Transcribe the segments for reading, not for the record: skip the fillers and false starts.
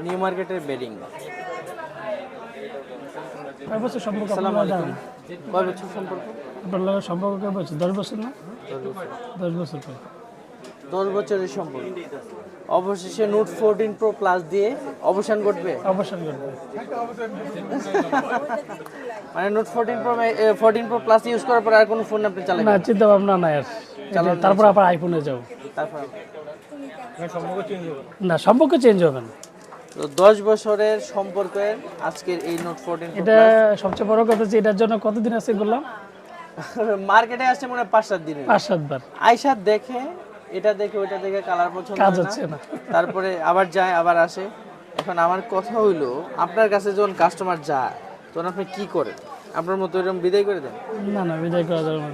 New মার্কেটের bedding. কয় বছর সম্পর্ক আসসালামু আপনারা আলাইকুম। জানেন? কয় বছর সম্পর্ক? আপনার লগে সম্পর্ক কয় বছর? 10 বছর না? 10 বছর পর 10 বছরের সম্পর্ক। অবশেষে নোট 14 প্রো প্লাস দিয়ে অবসান ঘটবে। অবসান করবে। মানে নোট 14 প্রো প্লাস ইউজ করার পর আর কোনো ফোন আপনি না, চালাবেন? চিন্তা ভাবনা নাই আর। তারপর আবার আইফোনে যাও। তারপর না, সম্পর্ক চেঞ্জ হবে না। তো 10 বছরের সম্পর্কের আজকের এই নোট 14 প্রো এটা সবচেয়ে বড় কথা যে এটার জন্য কতদিন আছে বললাম? মার্কেটে আসছে মনে হয় 5-7 দিনে। 5-7 বার। আয়শা দেখে, এটা দেখে ওইটা দেখে কালার পছন্দ কাজ হয় হচ্ছে না। তারপরে আবার যায় আবার আসে। এখন আমার কথা হইলো, আপনার কাছে যখন কাস্টমার যায় তখন আপনি কি করেন? আপনার মতো এরকম বিদায় করে দেন? না না, বিদায় করা যাবে না।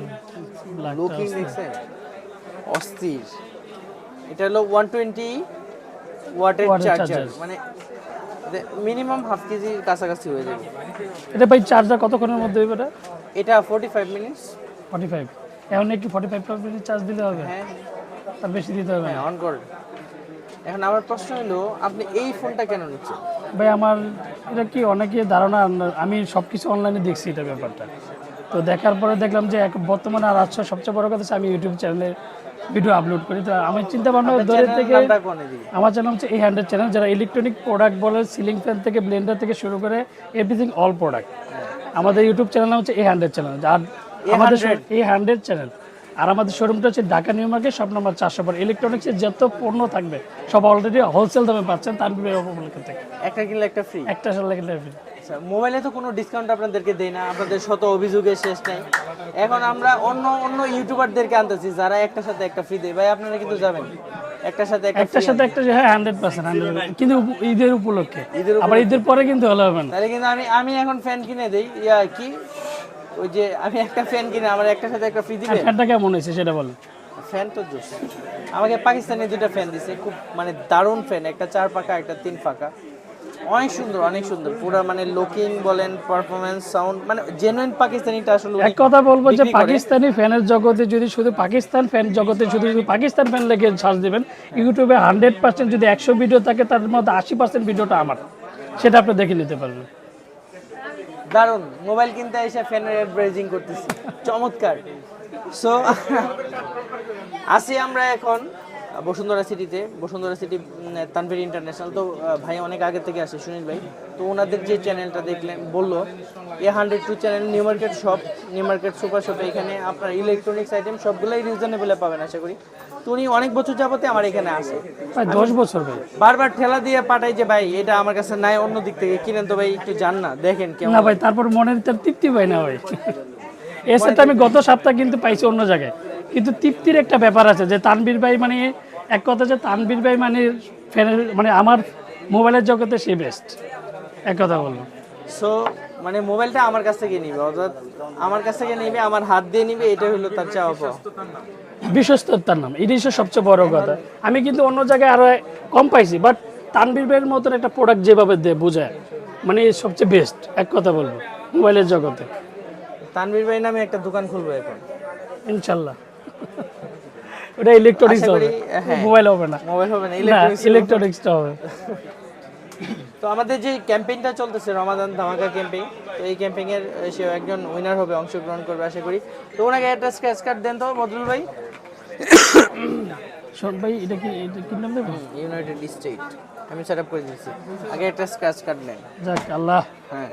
লাখটা লুকিং আছে। দেখছেন অস্থির। এটা হলো 120 ওয়াটের ওয়াটের চার্জার, চার্জার। মানে মিনিমাম হাফ কেজির কাছাকাছি হয়ে যাবে। এটা ভাই চার্জার কতক্ষণের মধ্যে হইবে এটা? এটা 45 মিনিটস। 45। এখন কি 45 মিনিট চার্জ দিলে হবে? হ্যাঁ আর বেশি দিতে হবে হ্যাঁ, না? অন করে। এখন আমার প্রশ্ন হলো, আপনি এই ফোনটা কেন নিচ্ছেন? ভাই আমার এটা কি অনেকে ধারণা, আমি সব কিছু অনলাইনে দেখছি এটা ব্যাপারটা। তো দেখার পরে দেখলাম যে বর্তমানে আর আজকে সবচেয়ে বড় কথা হচ্ছে আমি ইউটিউব চ্যানেলে ভিডিও আপলোড করি। তো আমি চিন্তা ভাবনা ধরে চ্যানেলের থেকে নামটা কোন এদিকে? আমার চ্যানেল হচ্ছে এই 100 চ্যানেল, যারা ইলেকট্রনিক প্রোডাক্ট বলে, সিলিং ফ্যান থেকে ব্লেন্ডার থেকে শুরু করে এভরিথিং অল প্রোডাক্ট। আমাদের ইউটিউব চ্যানেল হচ্ছে এই 100 চ্যানেল। আর আমাদের এই 100 চ্যানেল। আর আমাদের শোরুমটা হচ্ছে Dhaka new market, shop number 400 পর। ইলেকট্রনিক্সের যত পণ্য থাকবে সব অলরেডি হোলসেল দামে পাচ্ছেন তানভীর অপমার্কেট থেকে। একটা কিনলে একটা ফ্রি। একটা সাল লাগে। আচ্ছা, মোবাইলে তো কোনো ডিসকাউন্ট আপনাদেরকে দেই না, আপনাদের শত অভিযোগের শেষ নাই। এখন আমরা অন্য অন্য ইউটিউবারদেরকে আনতেছি যারা একটার সাথে একটা ফ্রি দেয়। ভাই আপনারা কিন্তু যাবেন একটার সাথে একটা একটার সাথে একটা, হ্যাঁ 100%, 100%, কিন্তু ঈদের উপলক্ষে। ঈদের আবার ঈদের পরে কিন্তু হলে হবে না। তাহলে কিন্তু আমি এখন ফ্যান কিনে দেই, কি ওই যে আমি একটা ফ্যান কিনে আমার একটার সাথে একটা ফ্রি দিবে। ফ্যানটা কেমন হয়েছে সেটা বলেন। ফ্যান তো জোস। আমাকে পাকিস্তানি দুটো ফ্যান দিছে, খুব মানে দারুণ ফ্যান, একটা 4 পাকা একটা 3 পাকা। অনেক সুন্দর অনেক সুন্দর, পুরো মানে লুকিং বলেন, পারফরম্যান্স, সাউন্ড, মানে জেনুইন পাকিস্তানিটা আসলে এক কথা বলবো যে পাকিস্তানি ফ্যানের জগতে যদি শুধু পাকিস্তান ফ্যান জগতে শুধু পাকিস্তান ফ্যান লেগে সার্চ দিবেন, ইউটিউবে 100% যদি 100 ভিডিও থাকে তার মধ্যে 80% ভিডিওটা আমার, সেটা আপনি দেখে নিতে পারবেন। দারুণ। মোবাইল কিনতে এসে ফ্যানের অ্যাডভার্টাইজিং করতেছি, চমৎকার। সো আসি আমরা এখন বসুন্ধরা সিটিতে। Bashundhara city Tanvir international. তো ভাই অনেক আগে থেকে আসে সুনীল ভাই। তো ওনাদের যে চ্যানেলটা দেখলেন, বললো A102 channel, new market shop, new market super শপে এখানে আপনার ইলেকট্রনিক্স আইটেম সবগুলোই রিজনেবলে পাবেন আশা করি। তো উনি অনেক বছর যাবতে আমার এখানে আসে, প্রায় 10 বছর ভাই। বারবার ঠেলা দিয়ে পাঠাই যে ভাই এটা আমার কাছে নাই, অন্য দিক থেকে কিনেন তো ভাই, একটু যান না দেখেন কেমন। না ভাই, তারপর মনের তার তৃপ্তি পাই না ভাই। এসেটা আমি গত সপ্তাহ কিন্তু পাইছি অন্য জায়গায়, কিন্তু তৃপ্তির একটা ব্যাপার আছে যে তানভীর ভাই মানে এক কথা যে তানভীর ভাই মানে ফ্যানের মানে আমার মোবাইলের জগতে সে বেস্ট, এক কথা বলবো। সো মানে মোবাইলটা আমার কাছ থেকে নিবে, অর্থাৎ আমার কাছ থেকে নিবে, আমার হাত দিয়ে নিবে, এটা হলো তার চাওয়া পাওয়া। বিশ্বস্ততার নাম, এটাই সবচেয়ে বড় কথা। আমি কিন্তু অন্য জায়গায় আরো কম পাইছি, বাট তানভীর ভাইয়ের মতন একটা প্রোডাক্ট যেভাবে দেয় বোঝায়, মানে সবচেয়ে বেস্ট, এক কথা বলবো মোবাইলের জগতে। তানভীর ভাই নামে একটা দোকান খুলবো এখন ইনশাল্লাহ। ওটা ইলেকট্রনিক্স আশা হবে, করি। হ্যাঁ, মোবাইল হবে না। মোবাইল হবে না, না, ইলেকট্রনিক্স। ইলেকট্রনিক্সটা হবে। তো আমাদের যে ক্যাম্পেইনটা চলতেছে রমাদান ধামাকা ক্যাম্পেইন, তো এই ক্যাম্পেইন এর সে একজন উইনার হবে, অংশগ্রহণ করবে আশা করি। তো ওনাকে একটা স্ক্র্যাচ কার্ড দেন তো বদরুল ভাই। শোন ভাই, এটা কি নাম দেবো? ইউনাইটেড স্টেট আমি সেট আপ করে দিয়েছি, আগে একটা স্ক্র্যাচ কার্ড নেন। যাক আল্লাহ। হ্যাঁ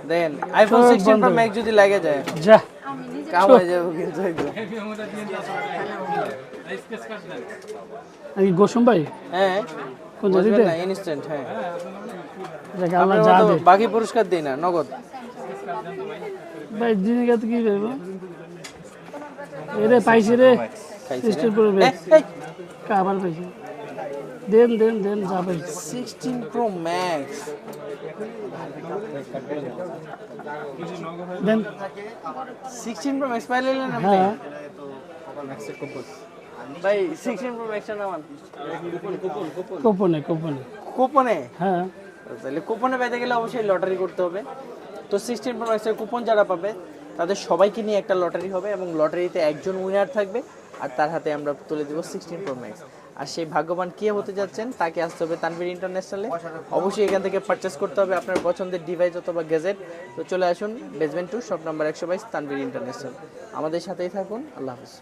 দেন, আইফোন 16 প্রো ম্যাক্স যদি লাগে যায় যা কাম হয়ে যাবে কিন্তু একদম। আমি গোসম ভাই হ্যাঁ কোন জায়গাতে? না ইনস্ট্যান্ট। হ্যাঁ, যাক আল্লাহ আপনার যা মতো দে বাকি পুরস্কার দেই না, নগদ। ভাই, জিনিসটা কি দেবো? এরে পাইছি রে, সিস্টেম করে এই, এই, আবার পাইছি। দেন দেন দেন, যা পাইছি। 16 প্রো ম্যাক্স দেন। 16 প্রো ম্যাক্স পাইলেন আপনি? হ্যাঁ, ভাই 16 প্রো ম্যাক্স নামান কোপনে কোপনে। কুপনে। হ্যাঁ, তাহলে কুপনে পেতে গেলে অবশ্যই লটারি করতে হবে। তো 16 প্রো ম্যাক্সের কুপন যারা পাবে তাদের সবাইকে নিয়ে একটা লটারি হবে, এবং লটারিতে একজন উইনার থাকবে, আর তার হাতে আমরা তুলে দেব 16 প্রো ম্যাক্স। আর সেই ভাগ্যবান কে হতে যাচ্ছেন তাকে আসতে হবে তানভীর ইন্টারন্যাশনালে। অবশ্যই এখান থেকে পারচেস করতে হবে আপনার পছন্দের ডিভাইস অথবা গ্যাজেট। তো চলে আসুন basement 2 shop number 122 Tanvir international. আমাদের সাথেই থাকুন। আল্লাহ হাফেজ।